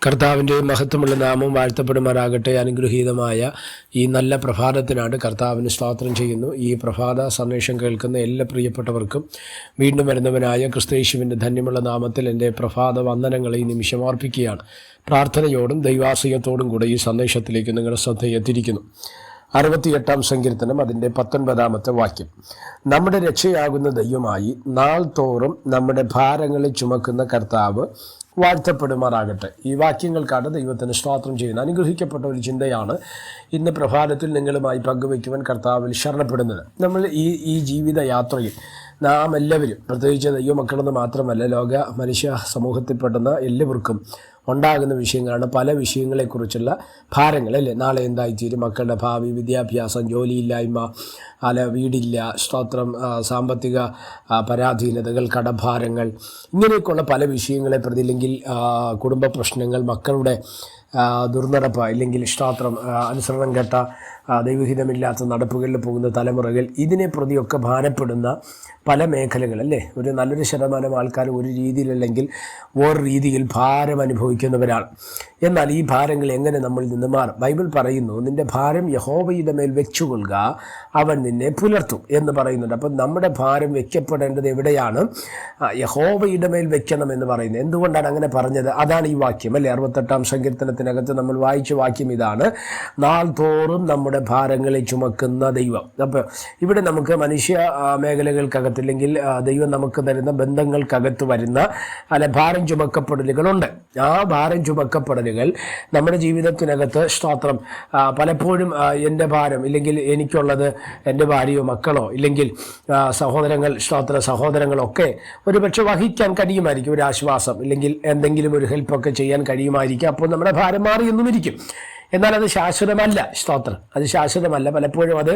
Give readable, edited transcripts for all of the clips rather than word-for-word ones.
കർത്താവിൻ്റെ മഹത്വമുള്ള നാമം വാഴ്ത്തപ്പെടുമാറാകട്ടെ. അനുഗ്രഹീതമായ ഈ നല്ല പ്രഭാതത്തിനാണ് കർത്താവിന് സ്തോത്രം ചെയ്യുന്നു. ഈ പ്രഭാത സന്ദേശം കേൾക്കുന്ന എല്ലാ പ്രിയപ്പെട്ടവർക്കും വീണ്ടും വരുന്നവനായ ക്രിസ്തയേശുവിൻ്റെ ധന്യമുള്ള നാമത്തിൽ എൻ്റെ പ്രഭാത വന്ദനങ്ങളെ ഈ നിമിഷം അർപ്പിക്കുകയാണ്. പ്രാർത്ഥനയോടും ദൈവാശ്രയത്തോടും കൂടെ ഈ സന്ദേശത്തിലേക്ക് നിങ്ങളുടെ ശ്രദ്ധയെത്തിയിരിക്കുന്നു. 68-ാം സങ്കീർത്തനം അതിൻ്റെ 19-ാമത്തെ വാക്യം. നമ്മുടെ രക്ഷയാകുന്ന ദൈവമായി നാൾ തോറും നമ്മുടെ ഭാരങ്ങളെ ചുമക്കുന്ന കർത്താവ് വാഴ്ത്തപ്പെടുമാറാകട്ടെ. ഈ വാക്യങ്ങൾക്കാണ് ദൈവത്തിന് സ്തോത്രം ചെയ്യുന്നത്. അനുഗ്രഹിക്കപ്പെട്ട ഒരു ചിന്തയാണ് ഇന്ന് പ്രഭാതത്തിൽ നിങ്ങളുമായി പങ്കുവയ്ക്കുവാൻ കർത്താവിൽ ശരണപ്പെടുന്നത്. നമ്മൾ ഈ ജീവിത യാത്രയിൽ നാം എല്ലാവരും, പ്രത്യേകിച്ച് ദൈവമക്കളെന്ന് മാത്രമല്ല, ലോക മനുഷ്യ സമൂഹത്തിൽപ്പെടുന്ന എല്ലാവർക്കും ഉണ്ടാകുന്ന വിഷയങ്ങളാണ് പല വിഷയങ്ങളെക്കുറിച്ചുള്ള ഭാരങ്ങൾ, അല്ലേ? നാളെ എന്തായിത്തീരും, മക്കളുടെ ഭാവി, വിദ്യാഭ്യാസം, ജോലിയില്ലായ്മ, വീടില്ല, സ്തോത്രം, സാമ്പത്തിക പരാധീനതകൾ, കടഭാരങ്ങൾ, ഇങ്ങനെയൊക്കെയുള്ള പല വിഷയങ്ങളെ പ്രതി, അല്ലെങ്കിൽ കുടുംബ പ്രശ്നങ്ങൾ, മക്കളുടെ ദുർനടപ്പ്, ഇല്ലെങ്കിൽ സ്തോത്രം അനുസരണം കേട്ട ദൈവഹിതമില്ലാത്ത നടപ്പുകളിൽ പോകുന്ന തലമുറകൾ, ഇതിനെ പ്രതിയൊക്കെ ഭാരപ്പെടുന്ന പല മേഖലകൾ, അല്ലേ? ഒരു നല്ലൊരു ശതമാനം ആൾക്കാർ ഒരു രീതിയിലല്ലെങ്കിൽ വേറെ രീതിയിൽ ഭാരം അനുഭവിക്കുന്നവരാണ്. എന്നാൽ ഈ ഭാരങ്ങൾ എങ്ങനെ നമ്മളിൽ നിന്ന് മാറും? ബൈബിൾ പറയുന്നു, നിൻ്റെ ഭാരം യഹോവയുടെ മേൽ വെച്ചുകൊള്ളുക, അവൻ നിന്നെ പുലർത്തും എന്ന് പറയുന്നുണ്ട്. അപ്പം നമ്മുടെ ഭാരം വെക്കപ്പെടേണ്ടത് എവിടെയാണ്? യഹോവയുടെ മേൽ വെക്കണം എന്ന് പറയുന്നത്. എന്തുകൊണ്ടാണ് അങ്ങനെ പറഞ്ഞത്? അതാണ് ഈ വാക്യം, അല്ലേ? 68-ാം സങ്കീർത്തനത്തിനകത്ത് നമ്മൾ വായിച്ച വാക്യം ഇതാണ്: നാൾ തോറും നമ്മുടെ ഭാരങ്ങളെ ചുമക്കുന്ന ദൈവം. അപ്പോൾ ഇവിടെ നമുക്ക് മനുഷ്യ മേഖലകൾക്കകത്ത്, അല്ലെങ്കിൽ ദൈവം നമുക്ക് തരുന്ന ബന്ധങ്ങൾക്കകത്ത് വരുന്ന ഭാരം ചുമക്കപ്പെടലുകളുണ്ട്. ആ ഭാരം ചുമക്കപ്പെടലുകൾ നമ്മുടെ ജീവിതത്തിനകത്ത്, സ്തോത്രം, പലപ്പോഴും എൻ്റെ ഭാരം, ഇല്ലെങ്കിൽ എനിക്കുള്ളത് എൻ്റെ ഭാര്യയോ മക്കളോ, ഇല്ലെങ്കിൽ സഹോദരങ്ങൾ, സഹോദരങ്ങളൊക്കെ ഒരുപക്ഷെ വഹിക്കാൻ കഴിയുമായിരിക്കും, ഒരു ആശ്വാസം, ഇല്ലെങ്കിൽ എന്തെങ്കിലും ഒരു ഹെൽപ്പൊക്കെ ചെയ്യാൻ കഴിയുമായിരിക്കും. അപ്പോൾ നമ്മുടെ ഭാരം മാറിയെന്നും ഇരിക്കും. എന്നാൽ അത് ശാശ്വതമല്ല. സ്തോത്രം, അത് ശാശ്വതമല്ല. പലപ്പോഴും അത്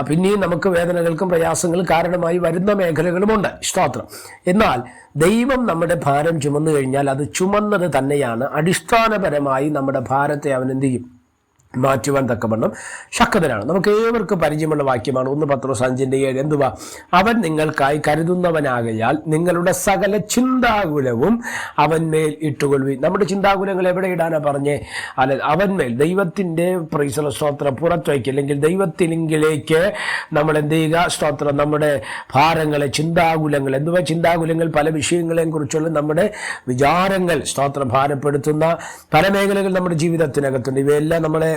പിന്നെയും നമുക്ക് വേദനകൾക്കും പ്രയാസങ്ങളും കാരണമായി വരുന്ന മേഖലകളുമുണ്ട്. സ്തോത്രം. എന്നാൽ ദൈവം നമ്മുടെ ഭാരം ചുമന്നു കഴിഞ്ഞാൽ അത് ചുമന്നത് തന്നെയാണ്. അടിസ്ഥാനപരമായി നമ്മുടെ ഭാരത്തെ അവൻ എന്ത് ചെയ്യും? മാറ്റുവാൻ തക്കവണ്ണം ശക്തനാണ്. നമുക്ക് ഏവർക്കും പരിചയമുള്ള വാക്യമാണ് 1 പത്രോസ് 5:7. എന്തുവാ? അവൻ നിങ്ങൾക്കായി കരുതുന്നവനാകയാൽ നിങ്ങളുടെ സകല ചിന്താകുലവും അവന്മേൽ ഇട്ടുകൊള്ളുവിൻ. നമ്മുടെ ചിന്താകുലങ്ങൾ എവിടെ ഇടാനാണ് പറഞ്ഞേ? അല്ല, അവന്മേൽ, ദൈവത്തിൻ്റെ സ്തോത്രം പുറത്ത് വയ്ക്കുക, അല്ലെങ്കിൽ ദൈവത്തിനെങ്കിലേക്ക് നമ്മൾ എന്ത് ചെയ്യുക? സ്തോത്രം, നമ്മുടെ ഭാരങ്ങളെ, ചിന്താകുലങ്ങൾ. എന്തുവാ ചിന്താകുലങ്ങൾ? പല വിഷയങ്ങളെയും കുറിച്ചുള്ള നമ്മുടെ വിചാരങ്ങൾ, സ്തോത്രം, ഭാരപ്പെടുത്തുന്ന പല മേഖലകൾ നമ്മുടെ ജീവിതത്തിനകത്തുണ്ട്. ഇവയെല്ലാം നമ്മളെ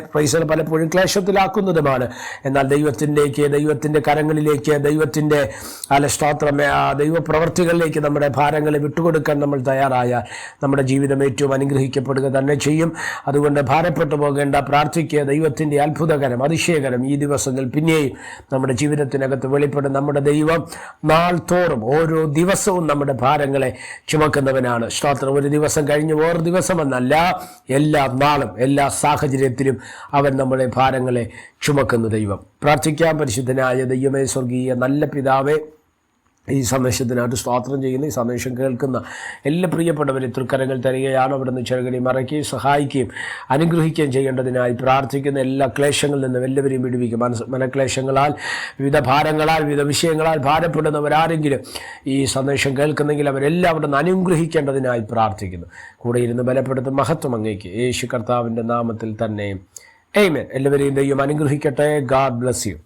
പലപ്പോഴും ക്ലേശത്തിലാക്കുന്നതുമാണ്. എന്നാൽ ദൈവത്തിൻ്റെ കരങ്ങളിലേക്ക്, ദൈവത്തിൻ്റെ സ്തോത്രം, ദൈവപ്രവർത്തികളിലേക്ക് നമ്മുടെ ഭാരങ്ങളെ വിട്ടുകൊടുക്കാൻ നമ്മൾ തയ്യാറായാൽ നമ്മുടെ ജീവിതം ഏറ്റവും അനുഗ്രഹിക്കപ്പെടുക തന്നെ ചെയ്യും. അതുകൊണ്ട് ഭാരപ്പെട്ടു പോകേണ്ട, പ്രാർത്ഥിക്കുക. ദൈവത്തിൻ്റെ അത്ഭുതകരം, അതിശയകരം ഈ ദിവസങ്ങൾ പിന്നെയും നമ്മുടെ ജീവിതത്തിനകത്ത് വെളിപ്പെടും. നമ്മുടെ ദൈവം നാൾ തോറും, ഓരോ ദിവസവും നമ്മുടെ ഭാരങ്ങളെ ചുമക്കുന്നവനാണ്. സ്തോത്രം. ഒരു ദിവസം കഴിഞ്ഞ് വേറെ ദിവസമെന്നല്ല, എല്ലാ നാളും, എല്ലാ സാഹചര്യത്തിലും അവൻ നമ്മുടെ ഭാരങ്ങളെ ചുമക്കുന്ന ദൈവം. പ്രാർത്ഥിക്കാൻ. പരിശുദ്ധനായ ദൈവമേ, സ്വർഗീയ നല്ല പിതാവേ, ഈ സന്ദേശത്തിനായിട്ട് സ്തോത്രം ചെയ്യുന്ന, ഈ സന്ദേശം കേൾക്കുന്ന എല്ലാ പ്രിയപ്പെട്ടവരെ തൃക്കരങ്ങൾ തരികയാണ്. അവിടുന്ന് ചെറുകടി മറയ്ക്കുകയും സഹായിക്കുകയും അനുഗ്രഹിക്കുകയും ചെയ്യേണ്ടതിനായി പ്രാർത്ഥിക്കുന്ന. എല്ലാ ക്ലേശങ്ങളിൽ നിന്നും എല്ലാവരെയും വിടുവിക്കും. മനക്ലേശങ്ങളാൽ, വിവിധ ഭാരങ്ങളാൽ, വിവിധ വിഷയങ്ങളാൽ ഭാരപ്പെടുന്നവരാരെങ്കിലും ഈ സന്ദേശം കേൾക്കുന്നെങ്കിൽ അവരെല്ലാം അവിടുന്ന് അനുഗ്രഹിക്കേണ്ടതിനായി പ്രാർത്ഥിക്കുന്നു. കൂടെ ഇരുന്ന് ബലപ്പെടുത്തും. മഹത്വം അങ്ങേക്ക്, യേശു കർത്താവിൻ്റെ നാമത്തിൽ തന്നെ. ആമേൻ. എല്ലാവരെയും ദൈവം അനുഗ്രഹിക്കട്ടെ. God bless you.